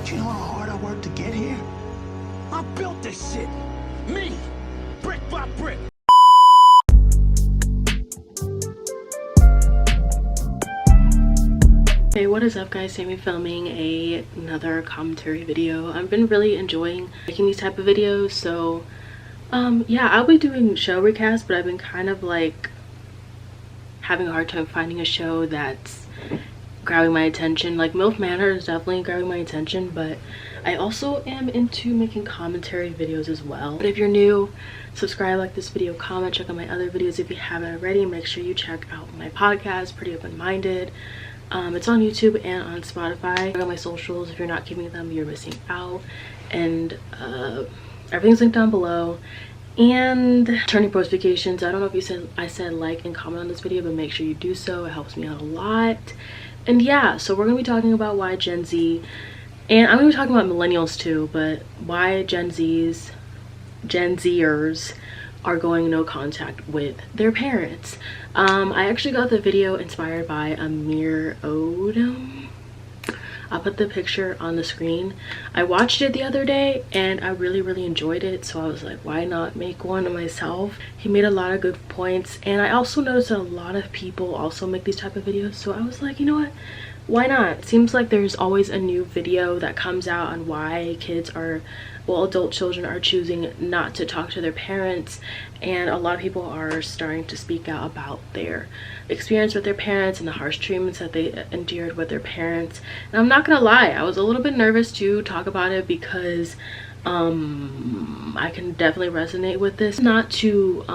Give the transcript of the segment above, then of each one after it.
Do you know how hard I worked to get here? I built this shit. Me. Brick by brick. Hey, what is up guys? Sammy filming another commentary video. I've been really enjoying making these type of videos, so yeah, I'll be doing show recasts, but I've been kind of like having a hard time finding a show that's grabbing my attention. Like MILF Manor is definitely grabbing my attention, but I also am into making commentary videos as well. But if you're new, subscribe, like this video, comment, check out my other videos if you haven't already. Make sure you check out my podcast, Pretty Open-Minded. It's on YouTube and on Spotify. Check out my socials. If you're not keeping them, you're missing out. And everything's linked down below. And turning post notifications. I don't know if I said like and comment on this video, but make sure you do so. It helps me out a lot. And yeah, so we're gonna be talking about why Gen Z, and I'm gonna be talking about millennials too, but why Gen Zers are going no contact with their parents. I actually got the video inspired by Amir Odom. I'll put the picture on the screen. I watched it the other day and I really enjoyed it, so I was like, why not make one myself? He made a lot of good points, and I also noticed that a lot of people also make these type of videos, so I was like, you know what, why not? It seems like there's always a new video that comes out on why kids are, well, adult children are choosing not to talk to their parents, and a lot of people are starting to speak out about their experience with their parents and the harsh treatments that they endured with their parents. And I'm not gonna lie, I was a little bit nervous to talk about it because I can definitely resonate with this. Not to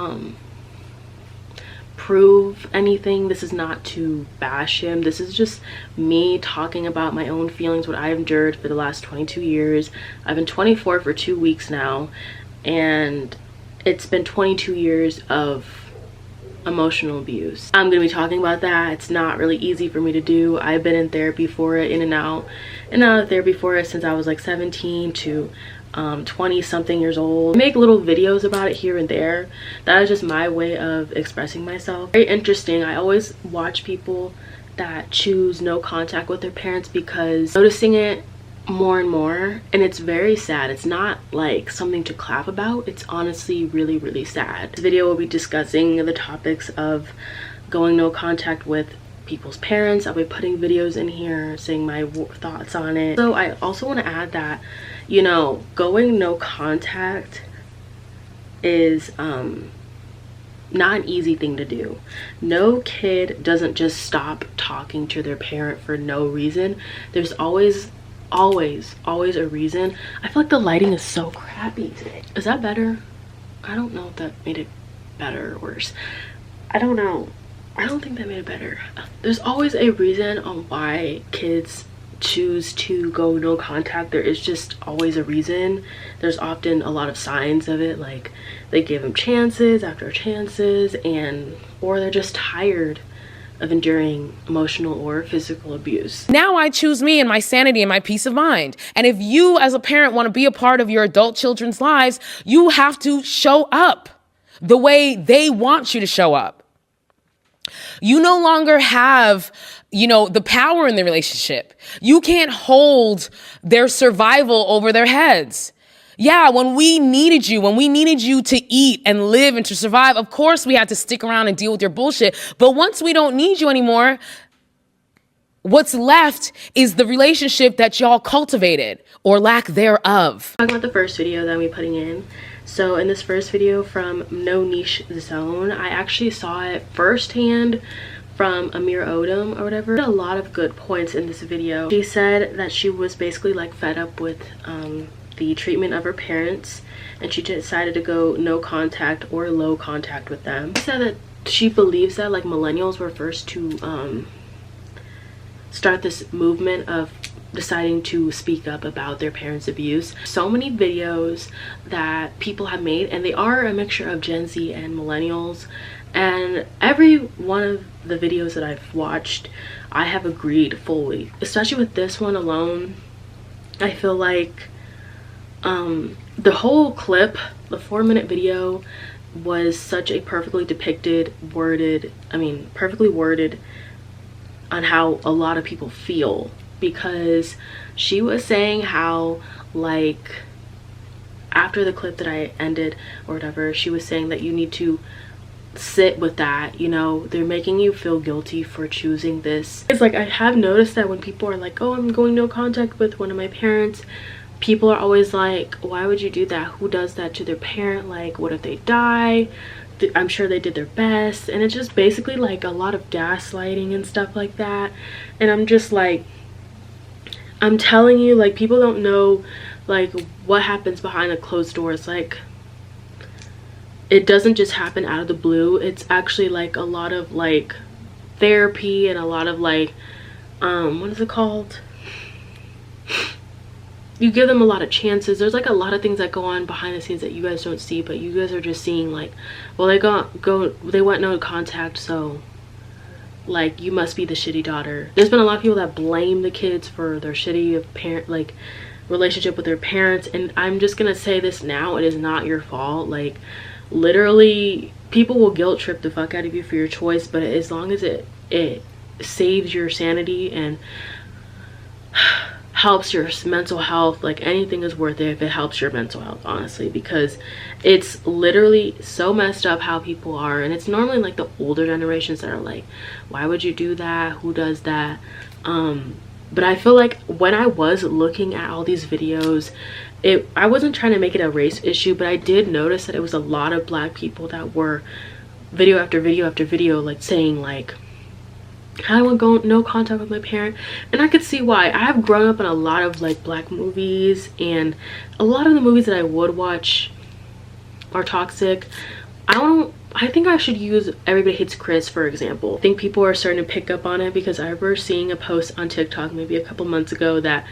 prove anything, this is not to bash him, this is just me talking about my own feelings, what I've endured for the last 22 years. I've been 24 for 2 weeks now, and it's been 22 years of emotional abuse. I'm gonna be talking about that. It's not really easy for me to do. I've been in therapy for it, in and out of therapy for it since I was like 17 to 20 something years old. I make little videos about it here and there. That is just my way of expressing myself. Very interesting. I always watch people that choose no contact with their parents because noticing it more and more, and it's very sad. It's not like something to clap about. It's honestly really sad. This video will be discussing the topics of going no contact with people's parents. I'll be putting videos in here saying my thoughts on it. So I also want to add that, you know, going no contact is not an easy thing to do. No kid doesn't just stop talking to their parent for no reason. There's always a reason. I feel like the lighting is so crappy today. Is that better? I don't know if that made it better or worse. I don't know. I don't think that made it better. There's always a reason on why kids choose to go no contact. There is just always a reason. There's often a lot of signs of it, like they give them chances after chances, or they're just tired of enduring emotional or physical abuse. Now I choose me and my sanity and my peace of mind. And if you as a parent want to be a part of your adult children's lives, you have to show up the way they want you to show up. You no longer have, you know, the power in the relationship. You can't hold their survival over their heads. Yeah, when we needed you to eat and live and to survive, of course we had to stick around and deal with your bullshit. But once we don't need you anymore, what's left is the relationship that y'all cultivated or lack thereof. Talking about the first video that I'm putting in. So in this first video from No Niche Zone, I actually saw it firsthand from Amir Odom or whatever. A lot of good points in this video. She said that she was basically like fed up with the treatment of her parents, and she decided to go no contact or low contact with them. She said that she believes that like millennials were first to start this movement of deciding to speak up about their parents' abuse. So many videos that people have made, and they are a mixture of Gen Z and millennials, and every one of the videos that I've watched I have agreed fully, especially with this one alone. I feel like the whole clip, the 4-minute video, was such a perfectly depicted, perfectly worded on how a lot of people feel, because she was saying how, like, after the clip that I ended or whatever, she was saying that you need to sit with that, you know, they're making you feel guilty for choosing this. It's like, I have noticed that when people are like, oh, I'm going no contact with one of my parents, people are always like, why would you do that? Who does that to their parent? Like, what if they die? I'm sure they did their best. And it's just basically like a lot of gaslighting and stuff like that. And I'm just like, I'm telling you, like, people don't know like what happens behind the closed doors. Like, it doesn't just happen out of the blue. It's actually like a lot of like therapy and a lot of like what is it called, you give them a lot of chances. There's like a lot of things that go on behind the scenes that you guys don't see, but you guys are just seeing like, well, they went no contact, so like you must be the shitty daughter. There's been a lot of people that blame the kids for their shitty parent like relationship with their parents, and I'm just gonna say this now, it is not your fault. Like, literally, people will guilt trip the fuck out of you for your choice, but as long as it saves your sanity and helps your mental health, like, anything is worth it if it helps your mental health, honestly, because it's literally so messed up how people are. And it's normally like the older generations that are like, why would you do that? Who does that? But I feel like when I was looking at all these videos, I wasn't trying to make it a race issue, but I did notice that it was a lot of Black people that were video after video after video like saying like, I want to go no contact with my parent. And I could see why. I have grown up in a lot of like Black movies, and a lot of the movies that I would watch are toxic. I think I should use Everybody Hates Chris for example. I think people are starting to pick up on it because I remember seeing a post on TikTok maybe a couple months ago that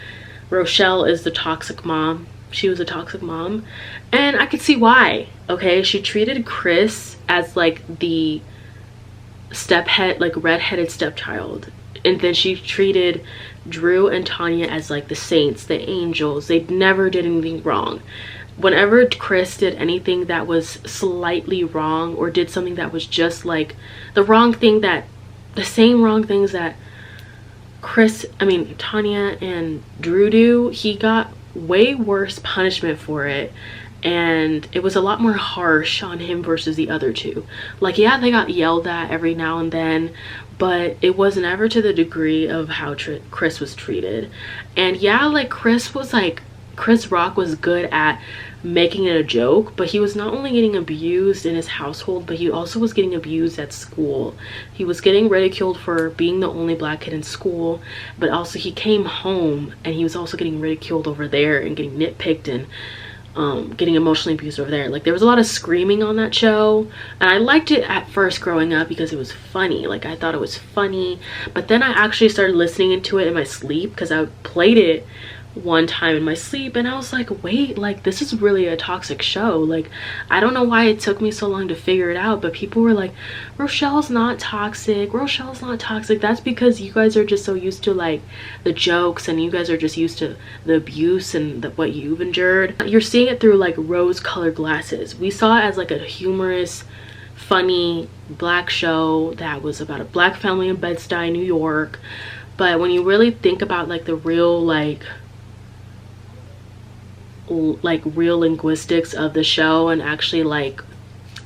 Rochelle is the toxic mom. She was a toxic mom, and I could see why. Okay, she treated Chris as like the stephead, like redheaded stepchild, and then she treated Drew and Tanya as like the saints, the angels. They never did anything wrong. Whenever Chris did anything that was slightly wrong, or did something that was just like the same wrong things that Tanya and Drew do, he got way worse punishment for it. And it was a lot more harsh on him versus the other two. Like, yeah, they got yelled at every now and then, but it was never to the degree of how Chris was treated. And yeah, like Chris Rock was good at making it a joke, but he was not only getting abused in his household, but he also was getting abused at school. He was getting ridiculed for being the only Black kid in school, but also he came home and he was also getting ridiculed over there and getting nitpicked and getting emotionally abused over there. Like, there was a lot of screaming on that show, and I liked it at first growing up because it was funny. Like, I thought it was funny, but then I actually started listening to it in my sleep because I played it one time in my sleep, and I was like, wait, like, this is really a toxic show. Like, I don't know why it took me so long to figure it out, but people were like, Rochelle's not toxic, Rochelle's not toxic. That's because you guys are just so used to like the jokes, and you guys are just used to the abuse and what you've endured. You're seeing it through like rose-colored glasses. We saw it as like a humorous, funny Black show that was about a Black family in Bed-Stuy, New York. But when you really think about like the real real linguistics of the show, and actually like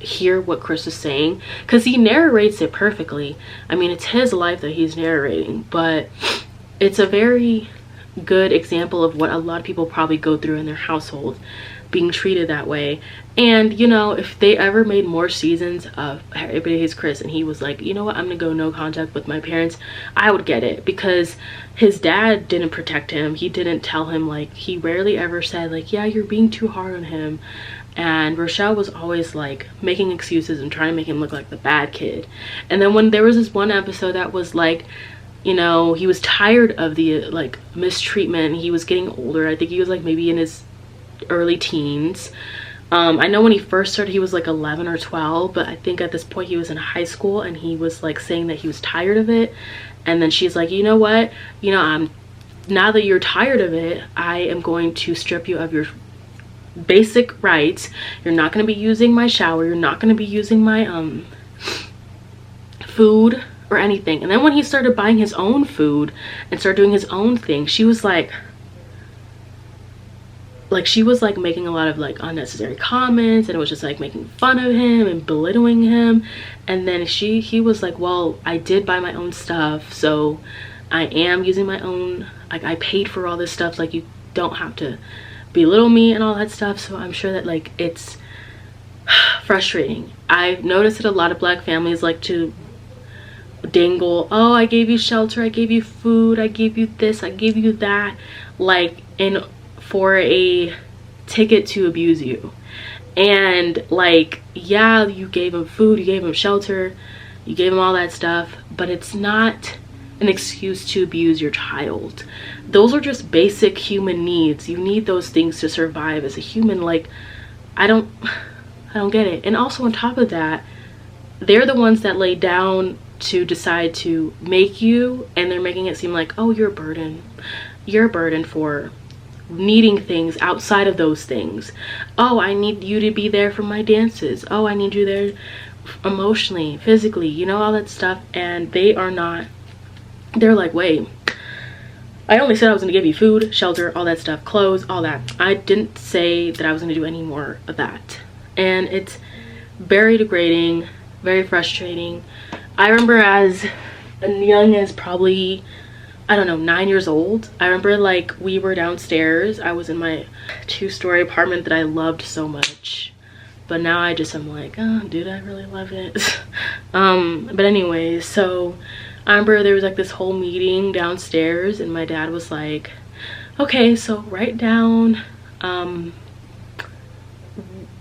hear what Chris is saying, because he narrates it perfectly. I mean, it's his life that he's narrating, but it's a very good example of what a lot of people probably go through in their household, being treated that way. And you know, if they ever made more seasons of Everybody Hates Chris and he was like, you know what, I'm gonna go no contact with my parents, I would get it, because his dad didn't protect him. He didn't tell him, like, he rarely ever said like, yeah, you're being too hard on him. And Rochelle was always like making excuses and trying to make him look like the bad kid. And then when there was this one episode that was like, you know, he was tired of the like mistreatment, he was getting older. I think he was like maybe in his early teens. I know when he first started he was like 11 or 12, but I think at this point he was in high school, and he was like saying that he was tired of it. And then she's like, you know what, you know, now that you're tired of it, I am going to strip you of your basic rights. You're not going to be using my shower, you're not going to be using my food or anything. And then when he started buying his own food and started doing his own thing, she was like, like she was like making a lot of like unnecessary comments, and it was just like making fun of him and belittling him. And then he was like, well, I did buy my own stuff, so I am using my own, like I paid for all this stuff, like you don't have to belittle me and all that stuff. So I'm sure that like it's frustrating. I've noticed that a lot of Black families like to dangle, oh, I gave you shelter, I gave you food, I gave you this, I gave you that, like for a ticket to abuse you. And like, yeah, you gave him food, you gave him shelter, you gave him all that stuff, but it's not an excuse to abuse your child. Those are just basic human needs. You need those things to survive as a human. Like, I don't get it. And also on top of that, they're the ones that lay down to decide to make you, and they're making it seem like, oh, you're a burden. You're a burden for needing things outside of those things. Oh, I need you to be there for my dances. Oh, I need you there emotionally, physically, you know, all that stuff. And they are not, they're like, wait, I only said I was gonna give you food, shelter, all that stuff, clothes, all that. I didn't say that I was gonna do any more of that. And it's very degrading, very frustrating. I remember as young as probably, I don't know, 9 years old, I remember like we were downstairs. I was in my 2-story apartment that I loved so much, but now I just am like, oh, dude, I really love it. But anyways, so I remember there was like this whole meeting downstairs, and my dad was like, okay, so write down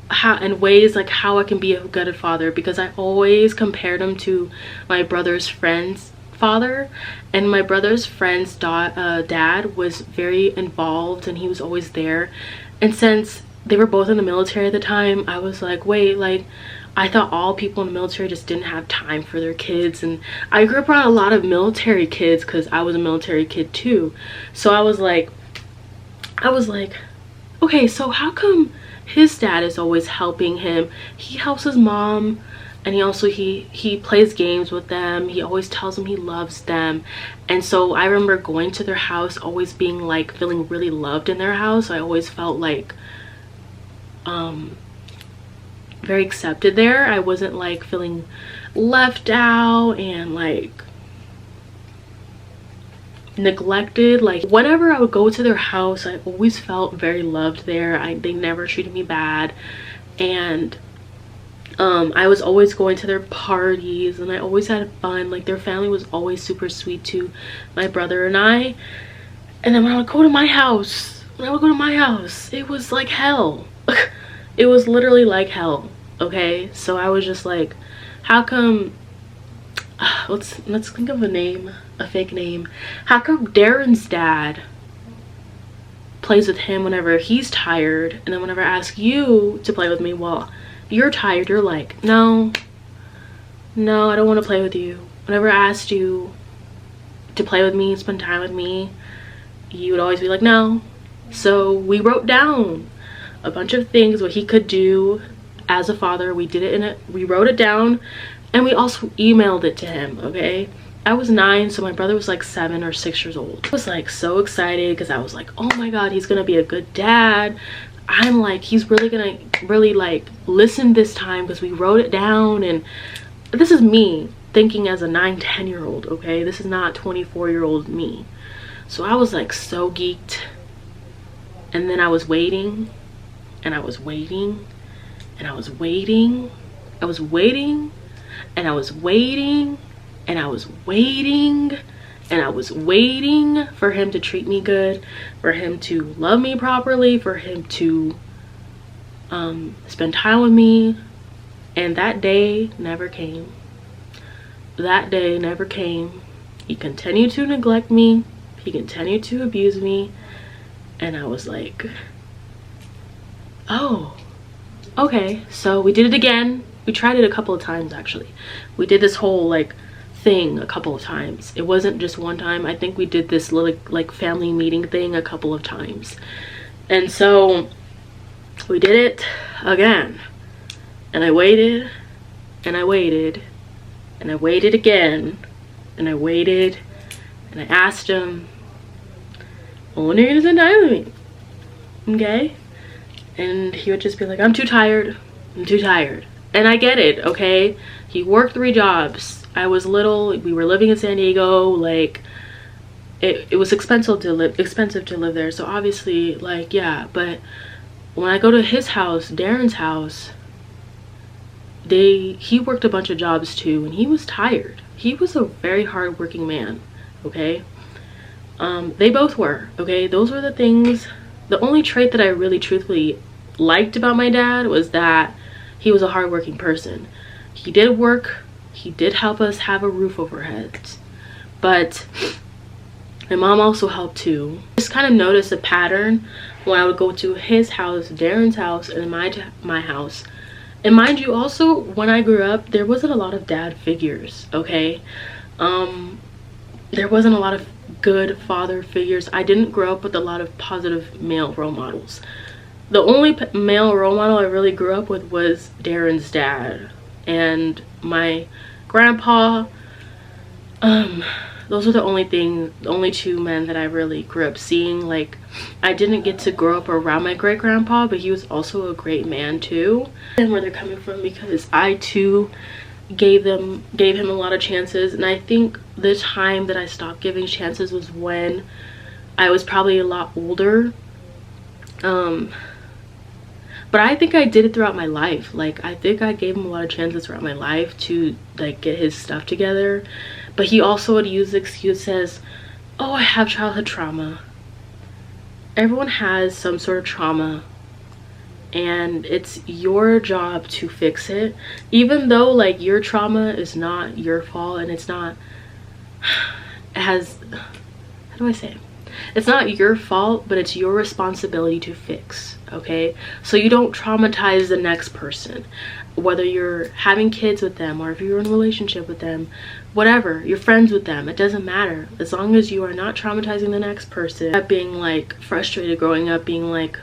how and ways like how I can be a good father, because I always compared him to my brother's friend's father, and my brother's friend's dad was very involved, and he was always there. And since they were both in the military at the time, I was like, wait, like I thought all people in the military just didn't have time for their kids. And I grew up around a lot of military kids because I was a military kid too. So I was like, okay, so how come his dad is always helping him? He helps his mom, and he plays games with them. He always tells them he loves them. And so I remember going to their house, always being like feeling really loved in their house. I always felt like very accepted there. I wasn't like feeling left out and like neglected. Like whenever I would go to their house, I always felt very loved there. They never treated me bad. And I was always going to their parties, and I always had fun. Like their family was always super sweet to my brother and I. And then when I would go to my house, it was like hell. It was literally like hell. Okay, so I was just like, how come let's think of a name, a fake name. How come Darren's dad plays with him whenever he's tired, and then whenever I ask you to play with me while you're tired, you're like, no, I don't want to play with you. Whenever I asked you to play with me, spend time with me, you would always be like, no. So we wrote down a bunch of things what he could do as a father. We did it we wrote it down, and we also emailed it to him. Okay, I was 9, so my brother was like 7 or 6 years old. I was like so excited because I was like, oh my god, he's gonna be a good dad. I'm like, he's really gonna like listen this time because we wrote it down. And this is me thinking as a 9-10 year old. Okay, this is not 24-year-old me. So I was like so geeked, and then I was waiting, and I was waiting, and I was waiting, I was waiting, and I was waiting, and I was waiting, and I was waiting for him to treat me good, for him to love me properly, for him to spend time with me. And that day never came. That day never came. He continued to neglect me. He continued to abuse me. And I was like, oh, okay. So we did it again. We tried it a couple of times, actually. We did this whole like thing a couple of times. It wasn't just one time. I think we did this little like family meeting thing a couple of times. And so we did it again. And I waited, and I waited, and I waited again, and I waited, and I asked him, well, when are you gonna spend time with me? okay? And he would just be like, I'm too tired, I'm too tired. And I get it, okay? He worked 3 jobs. I was little, we were living in San Diego, like it was expensive to live there, so obviously, like, yeah. But when I go to his house, Darren's house, he worked a bunch of jobs too, and he was tired. He was a very hard-working man, okay? They both were, okay? Those were the things. The only trait that I really truthfully liked about my dad was that he was a hard-working person. He did work, he did help us have a roof over our heads, but my mom also helped too. Just kind of noticed a pattern when I would go to his house, Darren's house, and my house. And mind you, also when I grew up, there wasn't a lot of dad figures, okay? There wasn't a lot of good father figures. I didn't grow up with a lot of positive male role models. The only male role model I really grew up with was Darren's dad and my grandpa. Those are the only 2 men that I really grew up seeing. Like, I didn't get to grow up around my great grandpa, but he was also a great man too. And where they're coming from, because I too gave him a lot of chances. And I think the time that I stopped giving chances was when I was probably a lot older. But I think I did it throughout my life. Like, I think I gave him a lot of chances throughout my life to, like, get his stuff together. But he also would use the excuse as, oh, I have childhood trauma. Everyone has some sort of trauma, and it's your job to fix it. Even though, like, your trauma is not your fault, and it's not, how do I say it? It's not your fault, but it's your responsibility to fix, okay? So you don't traumatize the next person, whether you're having kids with them or if you're in a relationship with them, whatever, you're friends with them, it doesn't matter. As long as you are not traumatizing the next person. Being like frustrated growing up, being like,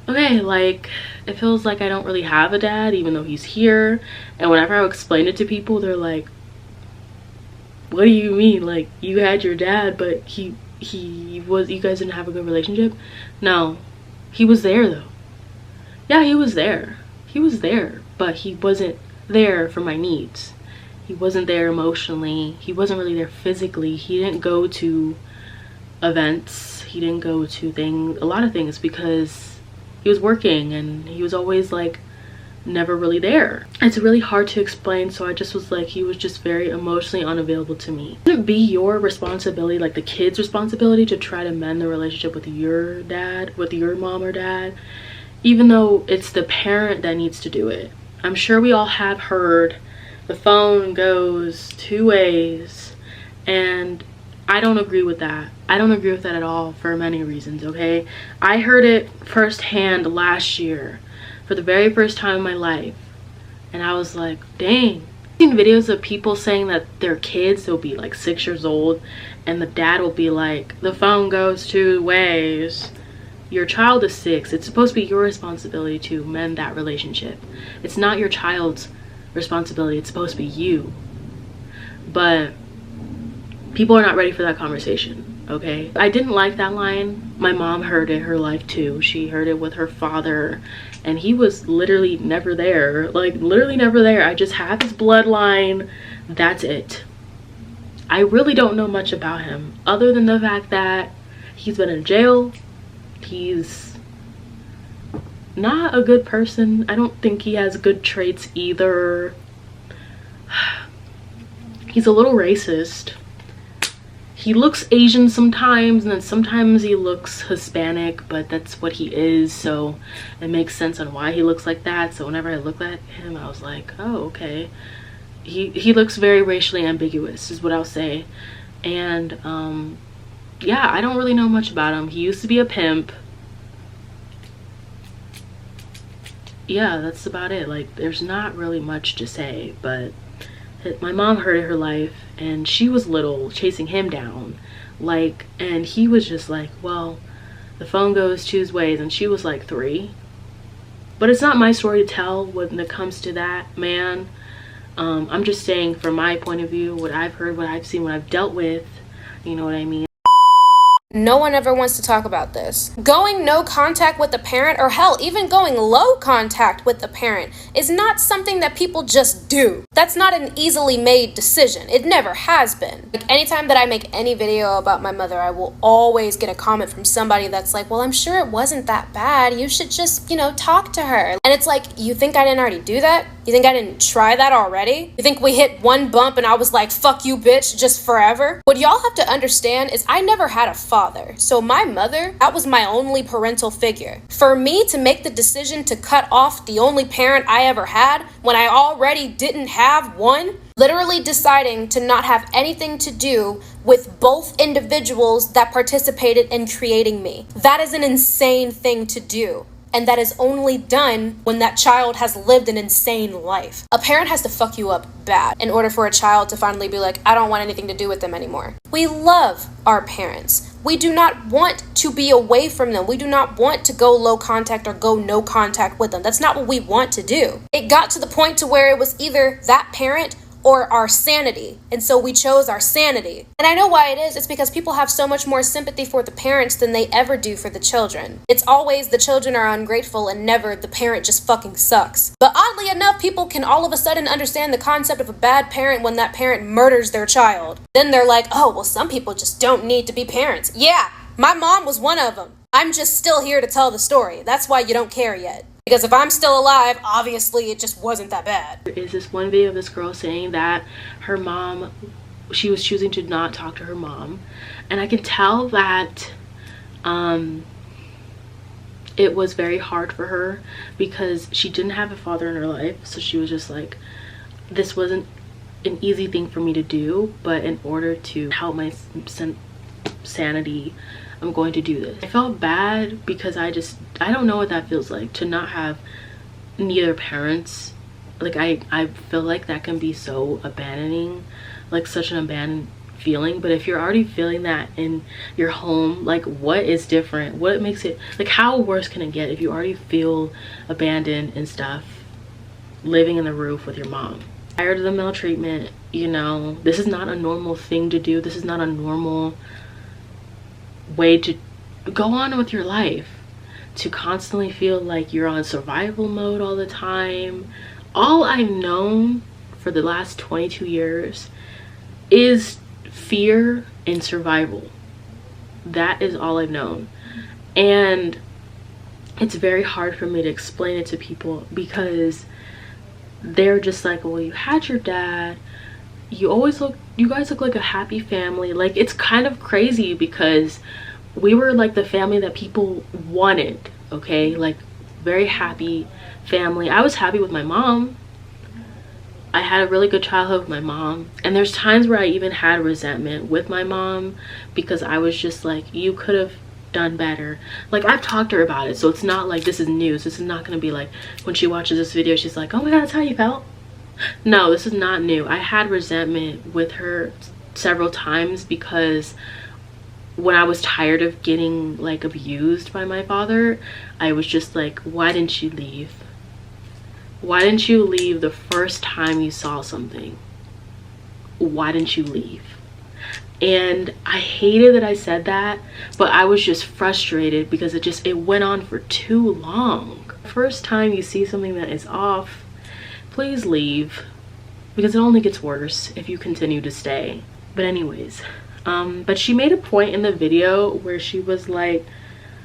okay, like, it feels like I don't really have a dad even though he's here. And whenever I explain it to people, they're like, what do you mean? Like, you had your dad, but you guys didn't have a good relationship? No, he was there though. Yeah, he was there, but he wasn't there for my needs. He wasn't there emotionally, he wasn't really there physically. He didn't go to events, he didn't go to a lot of things, because he was working, and he was always like never really there. It's really hard to explain, so I just was like, he was just very emotionally unavailable to me. It wouldn't be your responsibility, like the kid's responsibility, to try to mend the relationship with your dad, with your mom or dad, even though it's the parent that needs to do it. I'm sure we all have heard the phone goes 2 ways, and I don't agree with that. I don't agree with that at all, for many reasons, okay? I heard it firsthand last year for the very first time in my life, and I was like, dang. I've seen videos of people saying that their kids will be like 6 years old, and the dad will be like, the phone goes 2 ways. Your child is 6. It's supposed to be your responsibility to mend that relationship. It's not your child's responsibility, it's supposed to be you. But people are not ready for that conversation, okay? I didn't like that line. My mom heard it her life too. She heard it with her father, and he was literally never there. Like, literally never there. I just have his bloodline, that's it. I really don't know much about him other than the fact that he's been in jail. He's not a good person. I don't think he has good traits either. He's a little racist. He looks Asian sometimes, and then sometimes he looks Hispanic, but that's what he is, so it makes sense on why he looks like that. So whenever I looked at him, I was like, oh, okay. He looks very racially ambiguous, is what I'll say. And yeah, I don't really know much about him. He used to be a pimp. Yeah, that's about it. Like, there's not really much to say, but my mom heard it her life, and she was little, chasing him down, like, and he was just like, well, the phone goes 2 ways, and she was like 3. But it's not my story to tell when it comes to that man. I'm just saying from my point of view, what I've heard, what I've seen, what I've dealt with, you know what I mean? No one ever wants to talk about this. Going no contact with the parent, or hell, even going low contact with the parent, is not something that people just do. That's not an easily made decision. It never has been. Like, anytime that I make any video about my mother, I will always get a comment from somebody that's like, well, I'm sure it wasn't that bad. You should just, talk to her. And it's like, you think I didn't already do that? You think I didn't try that already? You think we hit one bump and I was like, fuck you, bitch, just forever? What y'all have to understand is I never had a father. So my mother, that was my only parental figure. For me to make the decision to cut off the only parent I ever had when I already didn't have one, literally deciding to not have anything to do with both individuals that participated in creating me. That is an insane thing to do. And that is only done when that child has lived an insane life. A parent has to fuck you up bad in order for a child to finally be like, I don't want anything to do with them anymore. We love our parents. We do not want to be away from them. We do not want to go low contact or go no contact with them. That's not what we want to do. It got to the point to where it was either that parent or our sanity. And so we chose our sanity. And I know why it is. It's because people have so much more sympathy for the parents than they ever do for the children. It's always the children are ungrateful and never the parent just fucking sucks. But oddly enough, people can all of a sudden understand the concept of a bad parent when that parent murders their child. Then they're like, oh, well, some people just don't need to be parents. Yeah, my mom was one of them. I'm just still here to tell the story. That's why you don't care yet. Because if I'm still alive, obviously it just wasn't that bad. There is this one video of this girl saying that her mom, she was choosing to not talk to her mom. And I can tell that it was very hard for her because she didn't have a father in her life. So she was just like, this wasn't an easy thing for me to do, but in order to help my sanity, I'm going to do this. I felt bad because I don't know what that feels like to not have neither parents. Like I feel like that can be so abandoning, like such an abandoned feeling. But if you're already feeling that in your home, like what is different? What makes it, like how worse can it get if you already feel abandoned and stuff, living in the roof with your mom? Tired of the maltreatment, this is not a normal thing to do. This is not a normal way to go on with your life, to constantly feel like you're on survival mode all the time. All I've known for the last 22 years is fear and survival. That is all I've known. And it's very hard for me to explain it to people because they're just like, well, you had your dad, you guys look like a happy family. Like, it's kind of crazy because we were like the family that people wanted, okay? Like, very happy family. I was happy with my mom. I had a really good childhood with my mom. And there's times where I even had resentment with my mom because I was just like, you could have done better. Like, I've talked to her about it, so it's not like this is news. This is not gonna be like when she watches this video she's like, oh my god, that's how you felt. No, this is not new. I had resentment with her several times because when I was tired of getting like abused by my father, I was just like, why didn't you leave? Why didn't you leave the first time you saw something? Why didn't you leave? And I hated that I said that, but I was just frustrated because it went on for too long. First time you see something that is off, please leave, because it only gets worse if you continue to stay. But anyways, but she made a point in the video where she was like,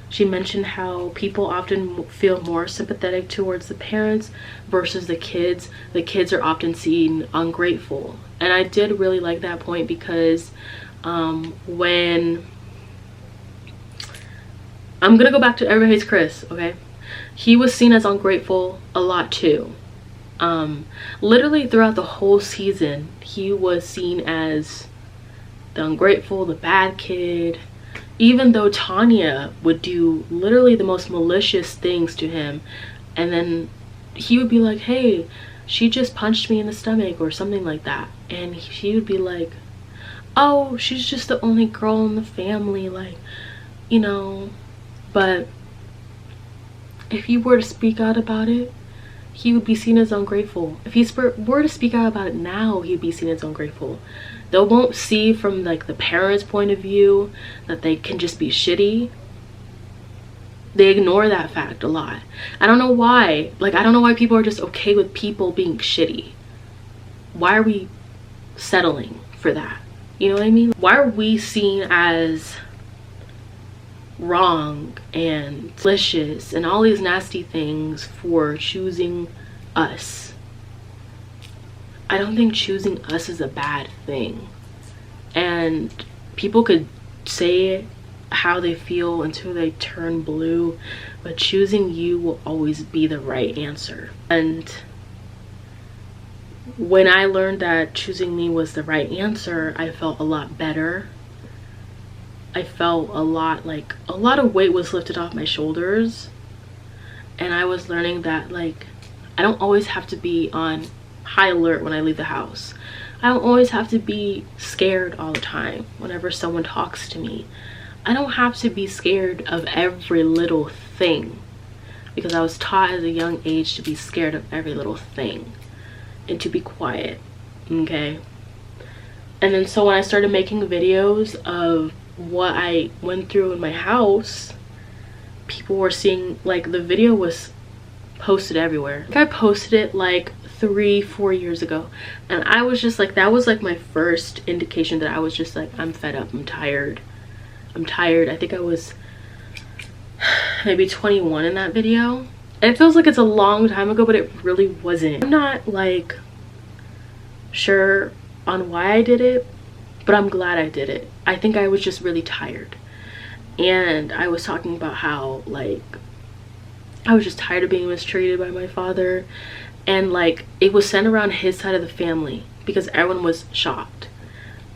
she mentioned how people often feel more sympathetic towards the parents versus the kids. The kids are often seen ungrateful. And I did really like that point because when I'm gonna go back to Everybody Hates Chris, okay? He was seen as ungrateful a lot too. Literally throughout the whole season, he was seen as the ungrateful, the bad kid, even though Tanya would do literally the most malicious things to him, and then he would be like, hey, she just punched me in the stomach or something like that, and she would be like, oh, she's just the only girl in the family, like, you know. But if he were to speak out about it, he would be seen as ungrateful. If he were to speak out about it now, he'd be seen as ungrateful. They won't see from like the parents' point of view that they can just be shitty. They ignore that fact a lot. I don't know why. Like, I don't know why people are just okay with people being shitty. Why are we settling for that? You know what I mean? Why are we seen as wrong and malicious and all these nasty things for choosing us? I don't think choosing us is a bad thing. And people could say how they feel until they turn blue, but choosing you will always be the right answer. And when I learned that choosing me was the right answer, I felt a lot better. I felt a lot of weight was lifted off my shoulders. And I was learning that, like, I don't always have to be on high alert when I leave the house. I don't always have to be scared all the time whenever someone talks to me. I don't have to be scared of every little thing, because I was taught at a young age to be scared of every little thing and to be quiet, okay? And then so when I started making videos of what I went through in my house, people were seeing, like, the video was posted everywhere. I think I posted it like 3-4 years ago, and I was just like, that was like my first indication that I was just like, I'm fed up, I'm tired. I think I was maybe 21 in that video. It feels like it's a long time ago, but it really wasn't. I'm not like sure on why I did it, but I'm glad I did it. I think I was just really tired, and I was talking about how, like, I was just tired of being mistreated by my father, and like it was sent around his side of the family because everyone was shocked.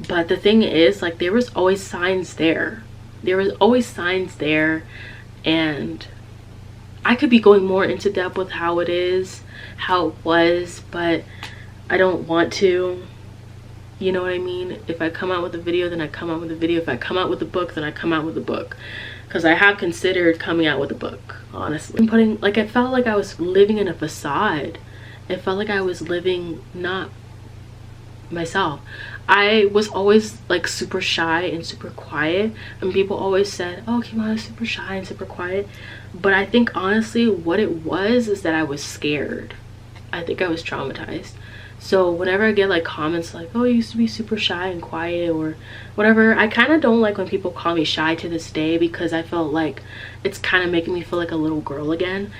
But the thing is, like, there was always signs there. And I could be going more into depth with how it was, but I don't want to. You know what I mean? If I come out with a video, then I come out with a video. If I come out with a book, then I come out with a book. Because I have considered coming out with a book, honestly. I felt like I was living in a facade. It felt like I was living not myself. I was always like super shy and super quiet, and people always said, oh, Kymana's super shy and super quiet. But I think honestly what it was is that I was scared. I think I was traumatized. So whenever I get like comments like, oh, you used to be super shy and quiet or whatever, I kind of don't like when people call me shy to this day, because I felt like it's kind of making me feel like a little girl again,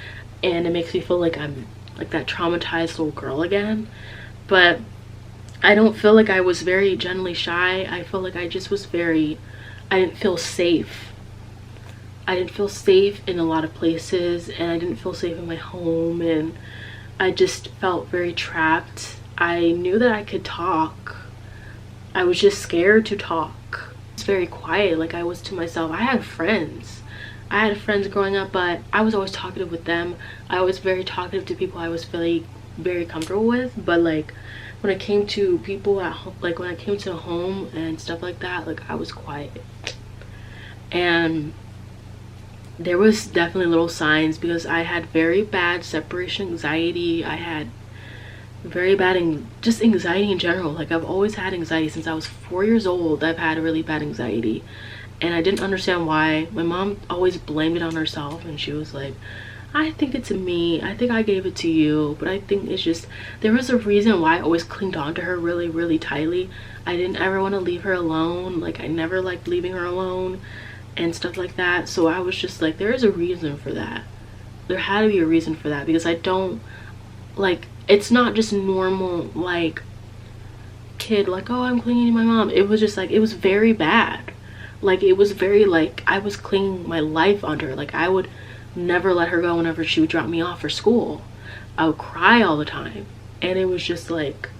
and it makes me feel like I'm like that traumatized little girl again. But I don't feel like I was very generally shy. I feel like I just was I didn't feel safe. I didn't feel safe in a lot of places, and I didn't feel safe in my home, and I just felt very trapped. I knew that I could talk. I was just scared to talk. It's very quiet, like I was to myself. I had friends growing up, but I was always talkative with them. I was very talkative to people I was very comfortable with, but like when it came to people at home, like when I came to home and stuff like that, like I was quiet. And there was definitely little signs, because I had very bad separation anxiety. I had very bad just anxiety in general. Like I've always had anxiety since I was 4 years old. I've had really bad anxiety, and I didn't understand why. My mom always blamed it on herself, and she was like, I think it's me, I think I gave it to you. But I think it's just, there was a reason why I always clinged on to her really, really tightly. I didn't ever want to leave her alone. Like I never liked leaving her alone and stuff like that. So I was just like, there is a reason for that. There had to be a reason for that, because I don't like, it's not just normal like kid like, oh, I'm clinging to my mom. It was just like, it was very bad. Like it was very like I was clinging my life onto her. Like I would never let her go whenever she would drop me off for school. I would cry all the time, and it was just like,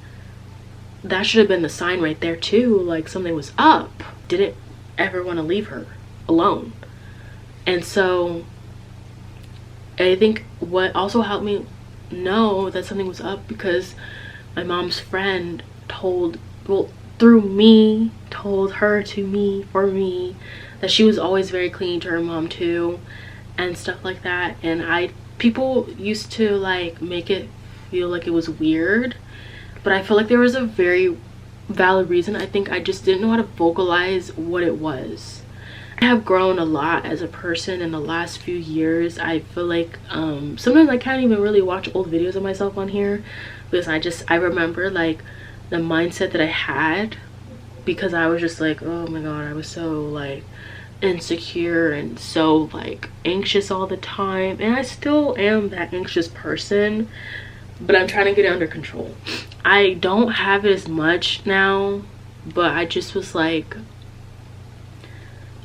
that should have been the sign right there too, like something was up. Didn't ever want to leave her alone. And so I think what also helped me know that something was up, because my mom's friend told her to me for me that she was always very clingy to her mom too and stuff like that. And people used to like make it feel like it was weird, but I feel like there was a very valid reason. I think I just didn't know how to vocalize what it was. I have grown a lot as a person in the last few years. I feel like sometimes I can't even really watch old videos of myself on here, because I remember like the mindset that I had, because I was just like, oh my god, I was so like insecure and so like anxious all the time, and I still am that anxious person, but I'm trying to get it under control. I don't have it as much now, but I just was like,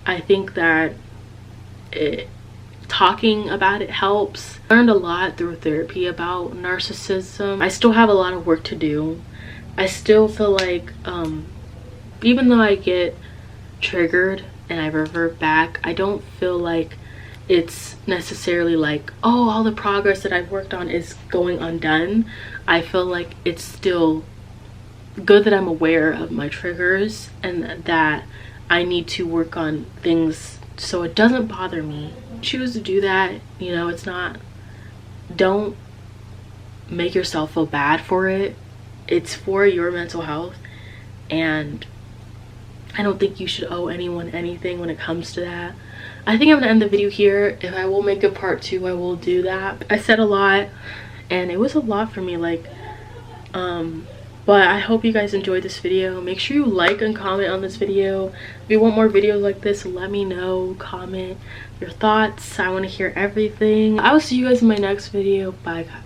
I think that talking about it helps. I learned a lot through therapy about narcissism. I still have a lot of work to do. I still feel like even though I get triggered and I revert back, I don't feel like it's necessarily like, oh, all the progress that I've worked on is going undone. I feel like it's still good that I'm aware of my triggers and that I need to work on things so it doesn't bother me. Choose to do that, you know. It's not, don't make yourself feel bad for it. It's for your mental health, and I don't think you should owe anyone anything when it comes to that. I think I'm gonna end the video here. If I will make a part 2, I will do that. I said a lot and it was a lot for me, like but I hope you guys enjoyed this video. Make sure you like and comment on this video. If you want more videos like this, let me know. Comment your thoughts. I want to hear everything. I will see you guys in my next video. Bye guys.